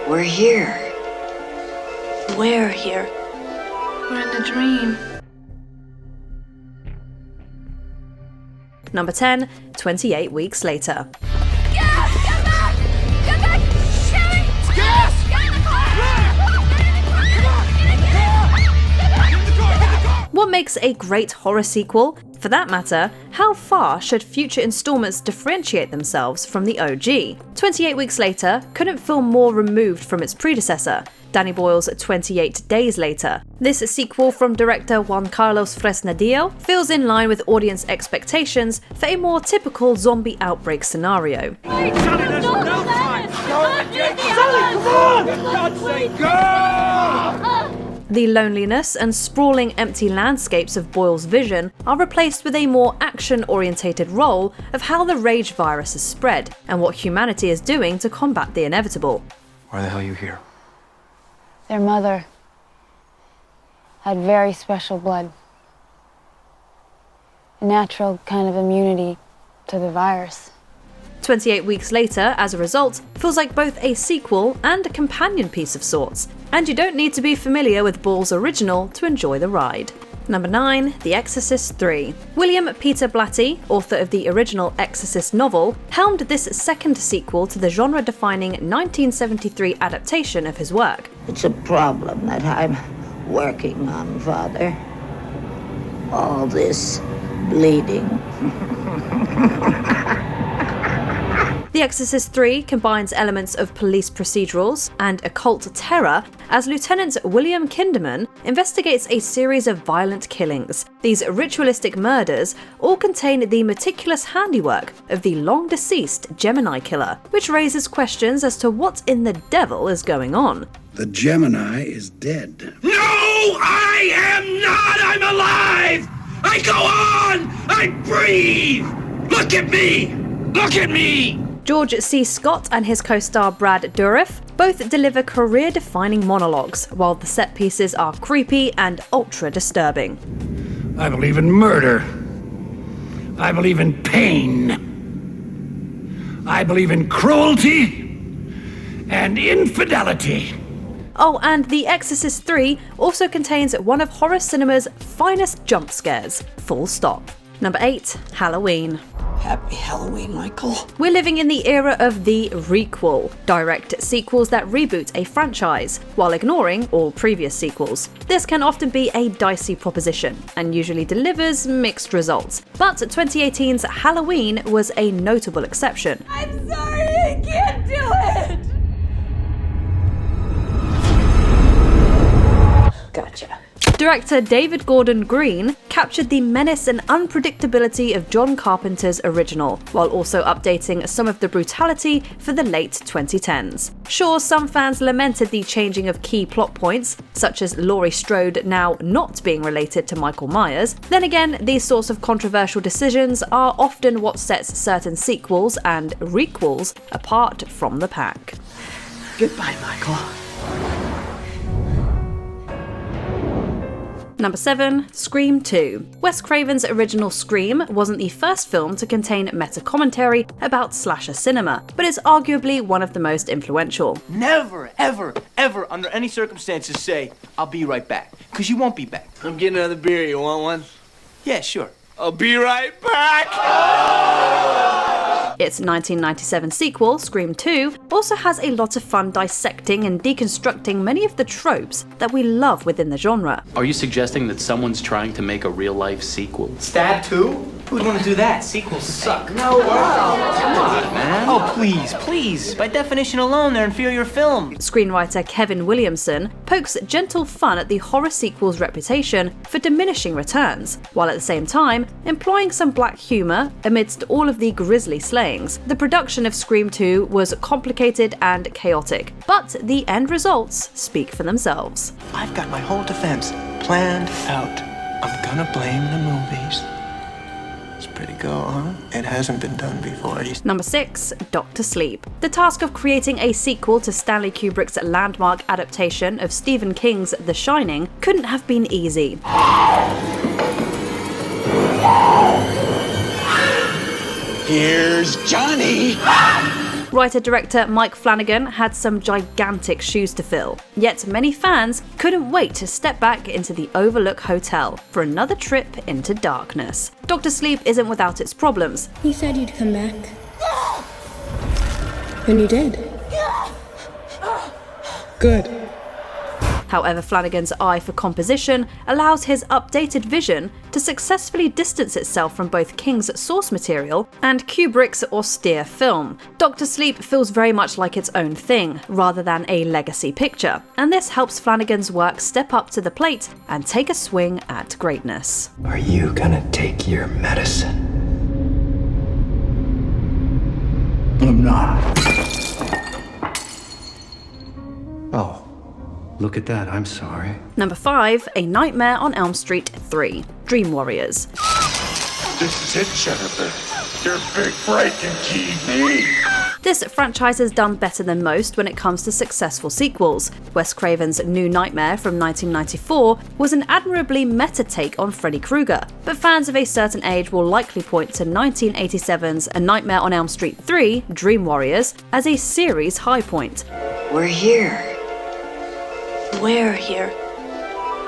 We're here. We're here. We're in a dream. Number 10, 28 weeks later. Gas! Get back! Get back! Sherry! Gas! Get in the car! What makes a great horror sequel? For that matter, how far should future installments differentiate themselves from the OG? 28 Weeks Later couldn't feel more removed from its predecessor, Danny Boyle's 28 Days Later. This sequel from director Juan Carlos Fresnadillo feels in line with audience expectations for a more typical zombie outbreak scenario. Sally, there's no time! Sally, come on! For God's sake, go! The loneliness and sprawling empty landscapes of Boyle's vision are replaced with a more action-orientated role of how the rage virus is spread and what humanity is doing to combat the inevitable. Why the hell are you here? Their mother had very special blood. A natural kind of immunity to the virus. 28 Weeks Later, as a result, feels like both a sequel and a companion piece of sorts, and you don't need to be familiar with Boyle's original to enjoy the ride. Number 9, The Exorcist 3. William Peter Blatty, author of the original Exorcist novel, helmed this second sequel to the genre-defining 1973 adaptation of his work. It's a problem that I'm working on, Father. All this bleeding. The Exorcist 3 combines elements of police procedurals and occult terror as Lieutenant William Kinderman investigates a series of violent killings. These ritualistic murders all contain the meticulous handiwork of the long-deceased Gemini killer, which raises questions as to what in the devil is going on. The Gemini is dead. No, I am not! I'm alive! I go on! I breathe! Look at me! Look at me! George C. Scott and his co-star Brad Dourif both deliver career-defining monologues, while the set pieces are creepy and ultra-disturbing. I believe in murder. I believe in pain. I believe in cruelty and infidelity. Oh, and The Exorcist 3 also contains one of horror cinema's finest jump scares, full stop. Number 8, Halloween. Happy Halloween, Michael. We're living in the era of the requel, direct sequels that reboot a franchise, while ignoring all previous sequels. This can often be a dicey proposition, and usually delivers mixed results. But 2018's Halloween was a notable exception. I'm sorry, I can't do it! Gotcha. Director David Gordon Green captured the menace and unpredictability of John Carpenter's original, while also updating some of the brutality for the late 2010s. Sure, some fans lamented the changing of key plot points, such as Laurie Strode now not being related to Michael Myers. Then again, these sorts of controversial decisions are often what sets certain sequels and requels apart from the pack. Goodbye, Michael. Number 7, Scream 2. Wes Craven's original Scream wasn't the first film to contain meta-commentary about slasher cinema, but it's arguably one of the most influential. Never, ever, ever, under any circumstances say, I'll be right back. Because you won't be back. I'm getting another beer. You want one? Yeah, sure. I'll be right back! Its 1997 sequel, Scream 2, also has a lot of fun dissecting and deconstructing many of the tropes that we love within the genre. Are you suggesting that someone's trying to make a real-life sequel? Stab 2? Who'd want to do that? Sequels suck. No, wow. Come on, man. Oh, please, please. By definition alone, they're inferior films. Screenwriter Kevin Williamson pokes gentle fun at the horror sequel's reputation for diminishing returns, while at the same time employing some black humour amidst all of the grisly slayings. The production of Scream 2 was complicated and chaotic, but the end results speak for themselves. I've got my whole defense planned out. I'm gonna blame the movies. It's pretty cool, huh? It hasn't been done before. Number 6, Dr. Sleep. The task of creating a sequel to Stanley Kubrick's landmark adaptation of Stephen King's The Shining couldn't have been easy. Here's Johnny! Writer-director Mike Flanagan had some gigantic shoes to fill, yet many fans couldn't wait to step back into the Overlook Hotel for another trip into darkness. Dr. Sleep isn't without its problems. You said you'd come back. And you did. Good. However, Flanagan's eye for composition allows his updated vision to successfully distance itself from both King's source material and Kubrick's austere film. Dr. Sleep feels very much like its own thing, rather than a legacy picture, and this helps Flanagan's work step up to the plate and take a swing at greatness. Are you gonna take your medicine? I'm not. Oh. Look at that, I'm sorry. Number 5, A Nightmare on Elm Street 3, Dream Warriors. This is it, Jennifer. Your big break in TV. This franchise has done better than most when it comes to successful sequels. Wes Craven's New Nightmare from 1994 was an admirably meta take on Freddy Krueger, but fans of a certain age will likely point to 1987's A Nightmare on Elm Street 3, Dream Warriors, as a series high point. We're here. We're here.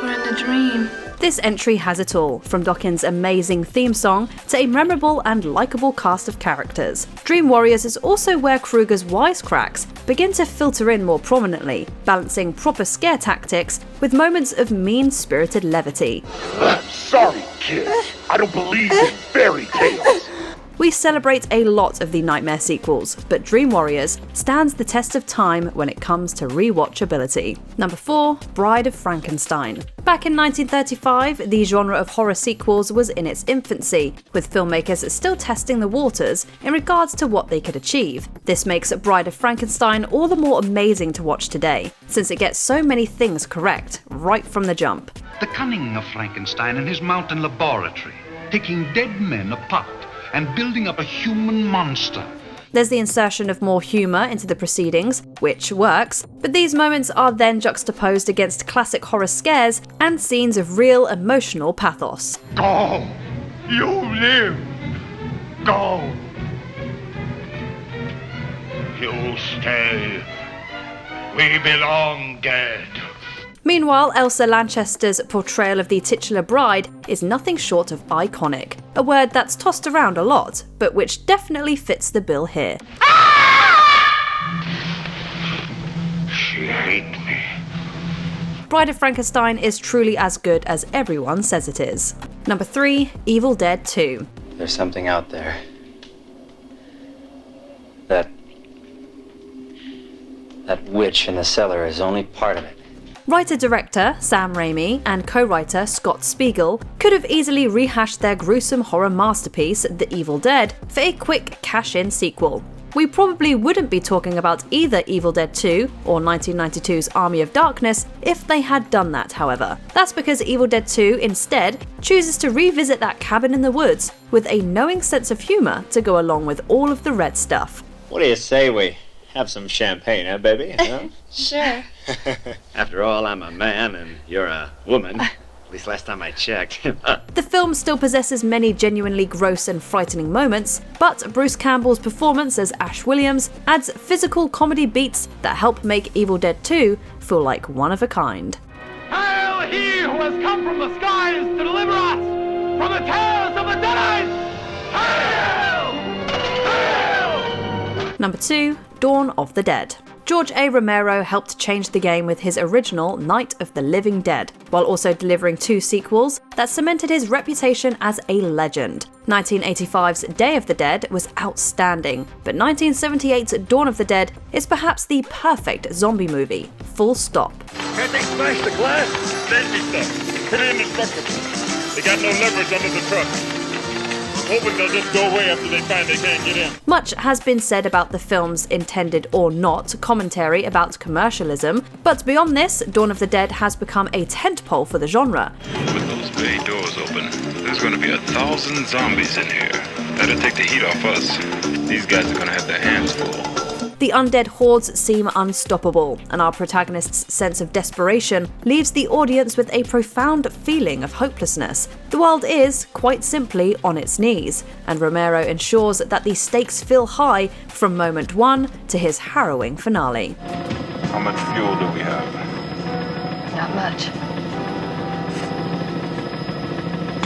We're in a dream. This entry has it all, from Dokken's amazing theme song to a memorable and likeable cast of characters. Dream Warriors is also where Krueger's wisecracks begin to filter in more prominently, balancing proper scare tactics with moments of mean-spirited levity. I'm sorry, kid. I don't believe in fairy tales. We celebrate a lot of the Nightmare sequels, but Dream Warriors stands the test of time when it comes to rewatchability. Number 4, Bride of Frankenstein. Back in 1935, the genre of horror sequels was in its infancy, with filmmakers still testing the waters in regards to what they could achieve. This makes Bride of Frankenstein all the more amazing to watch today, since it gets so many things correct, right from the jump. The cunning of Frankenstein and his mountain laboratory, taking dead men apart and building up a human monster. There's the insertion of more humour into the proceedings, which works, but these moments are then juxtaposed against classic horror scares and scenes of real emotional pathos. Go! You live! Go! You stay. We belong dead. Meanwhile, Elsa Lanchester's portrayal of the titular bride is nothing short of iconic, a word that's tossed around a lot, but which definitely fits the bill here. She hates me. Bride of Frankenstein is truly as good as everyone says it is. Number 3, Evil Dead 2. There's something out there. That witch in the cellar is only part of it. Writer-director Sam Raimi and co-writer Scott Spiegel could have easily rehashed their gruesome horror masterpiece, The Evil Dead, for a quick cash-in sequel. We probably wouldn't be talking about either Evil Dead 2 or 1992's Army of Darkness if they had done that, however. That's because Evil Dead 2 instead chooses to revisit that cabin in the woods with a knowing sense of humour to go along with all of the red stuff. What do you say we have some champagne, eh, baby? Huh? Sure. After all, I'm a man and you're a woman. At least last time I checked. The film still possesses many genuinely gross and frightening moments, but Bruce Campbell's performance as Ash Williams adds physical comedy beats that help make Evil Dead 2 feel like one of a kind. Hail he who has come from the skies to deliver us from the terrors of the Deadites! Hail! Hail! Number 2, Dawn of the Dead. George A. Romero helped change the game with his original Night of the Living Dead, while also delivering 2 sequels that cemented his reputation as a legend. 1985's Day of the Dead was outstanding, but 1978's Dawn of the Dead is perhaps the perfect zombie movie, full stop. Can't they smash the glass? Safety stuff. Put it in the structure. They got no leverage under the truck. Hoping they'll just go away after they find they can't get in. Much has been said about the film's intended or not commentary about commercialism, but beyond this, Dawn of the Dead has become a tentpole for the genre. With those bay doors open, there's going to be 1,000 zombies in here. That'll take the heat off us. These guys are going to have their hands full. The undead hordes seem unstoppable, and our protagonist's sense of desperation leaves the audience with a profound feeling of hopelessness. The world is, quite simply, on its knees, and Romero ensures that the stakes feel high from moment one to his harrowing finale. How much fuel do we have? Not much.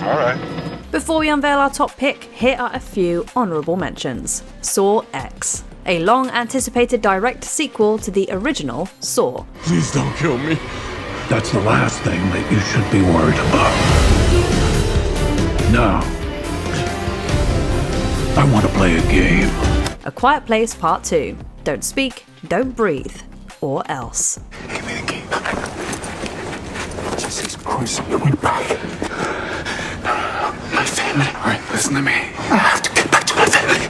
All right. Before we unveil our top pick, here are a few honourable mentions. Saw X, a long-anticipated direct sequel to the original Saw. Please don't kill me. That's the last thing that you should be worried about. Now, I want to play a game. A Quiet Place Part 2. Don't speak, don't breathe, or else. Give me the key. Jesse's boys are coming back. My family. All right, listen to me. I have to get back to my family.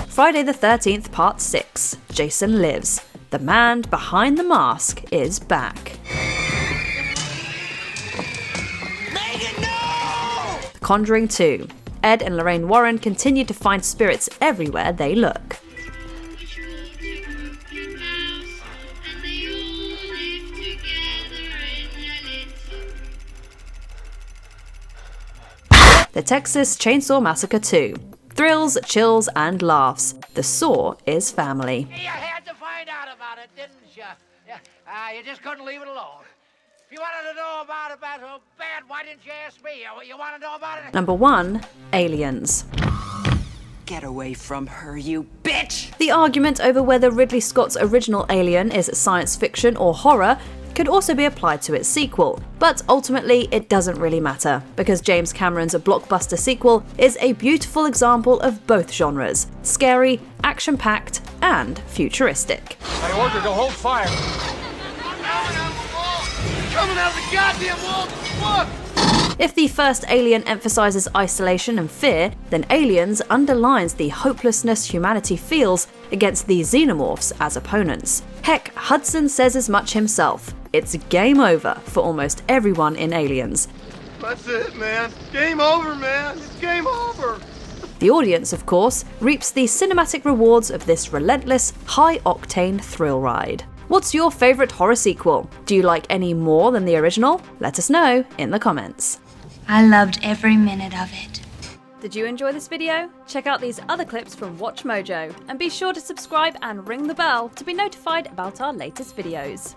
Friday the 13th, Part 6. Jason Lives. The man behind the mask is back. Megan, no! The Conjuring 2. Ed and Lorraine Warren continue to find spirits everywhere they look. The Texas Chainsaw Massacre 2. Thrills, chills, and laughs. The Saw is family. You had to find out about it, didn't you? You just couldn't leave it alone. If you wanted to know about it so bad, why didn't you ask me? You want to know about it? Number 1. Aliens. Get away from her, you bitch! The argument over whether Ridley Scott's original Alien is science fiction or horror could also be applied to its sequel, but ultimately it doesn't really matter, because James Cameron's blockbuster sequel is a beautiful example of both genres: scary, action-packed, and futuristic. I ordered to hold fire. Coming out of the goddamn wall! Look! If the first Alien emphasizes isolation and fear, then Aliens underlines the hopelessness humanity feels against the xenomorphs as opponents. Heck, Hudson says as much himself. It's game over for almost everyone in Aliens. That's it, man. Game over, man. It's game over. The audience, of course, reaps the cinematic rewards of this relentless, high-octane thrill ride. What's your favourite horror sequel? Do you like any more than the original? Let us know in the comments. I loved every minute of it. Did you enjoy this video? Check out these other clips from Watch Mojo, and be sure to subscribe and ring the bell to be notified about our latest videos.